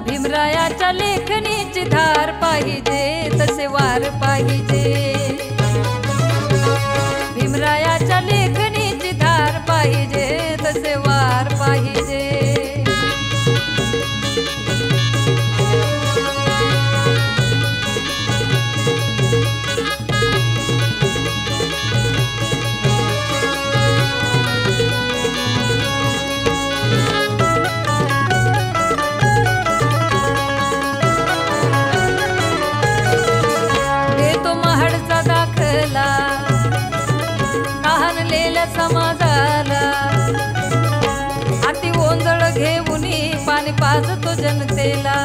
भीमरायाच्या लेखणीची धार पाहिजे, तसे वार पाहिजे। भीमरायाच्या लेखणीची धार पाहिजे, तसे वार पाहिजे। तहानलेल्या समाजाला हाती ओंजळ घेऊन पाणी पाजतो जनतेला।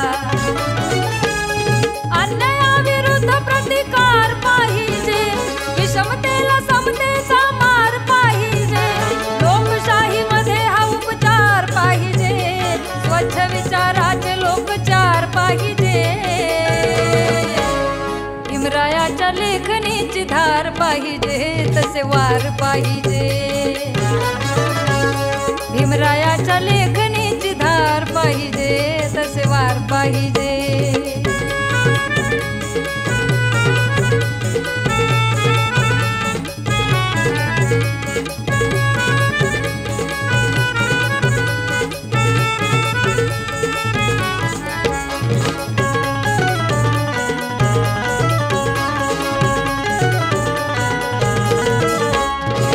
अन्यायाविरुद्ध प्रतिकार पाहिजे, विषमतेला समतेचा मार पाहिजे। लोकशाहीमध्ये हा उपचार पाहिजे, स्वच्छ विचाराचे लोकचार पाहिजे। भीमरायाच्या लेखणीची धार पाहिजे, तसे वार पाहिजे। भीमरायाच्या लेखणीची धार पाहिजे, तसे वार पाहिजे।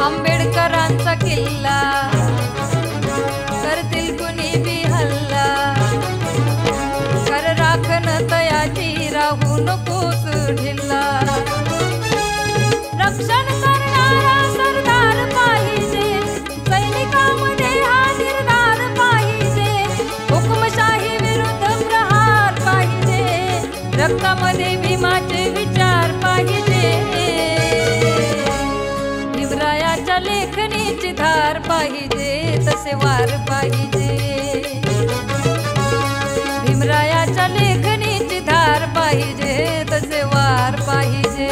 आंबेडकरांचा किल्ला करतील कुणी बी हल्ला, कर राखण तयाची राहू नकोस ढिल्ला। रक्षण करणारा सरदार पाहिजे, सैनिकांमध्ये हा निर्धार पाहिजे। हुकुमशाही विरुद्ध प्रहार पाहिजे, रक्तामध्ये भीमाचे विचार पाहिजे। भीमरायाच्या लेखणीची धार पाहिजे, तसे वार पाहिजे। भीमरायाच्या लेखणीची धार पाहिजे, तसे वार पाहिजे।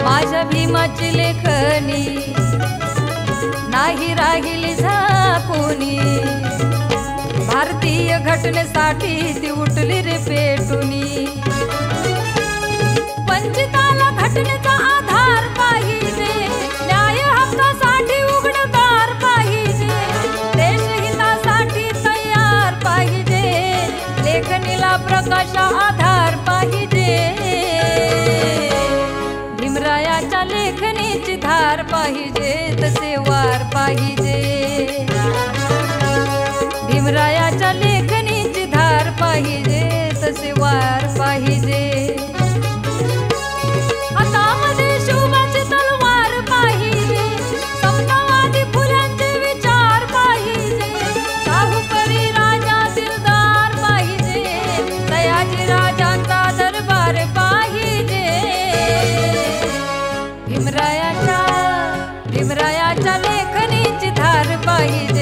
माझ्या भीमाची लेखणी नाही राहिली झाकुनी, भारतीय घटनेसाठी ती उठली रे पेटुनी। वंचिताला घटनेचा आधार पाहिजे, न्याय हक्कासाठी उघडदार पाहिजे। देशहितासाठी तयार पाहिजे, लेखणीला प्रकाशा आधार पाहिजे। भीमरायाच्या लेखणीची धार पाहिजे, तसे वार पाहिजे। भीमरायाच्या लेखणीची धार पाहिजे, तसे वार पाहिजे। हातामध्ये शिवबाची तलवार पाहिजे, समतावादी फुल्यांचे विचार पाहिजे। शाहूपरी राजा दिलदार पाहिजे, सयाजी राजांचा दरबार पाहिजे। भीमरायाच्या लेखणीची धार पाहिजे,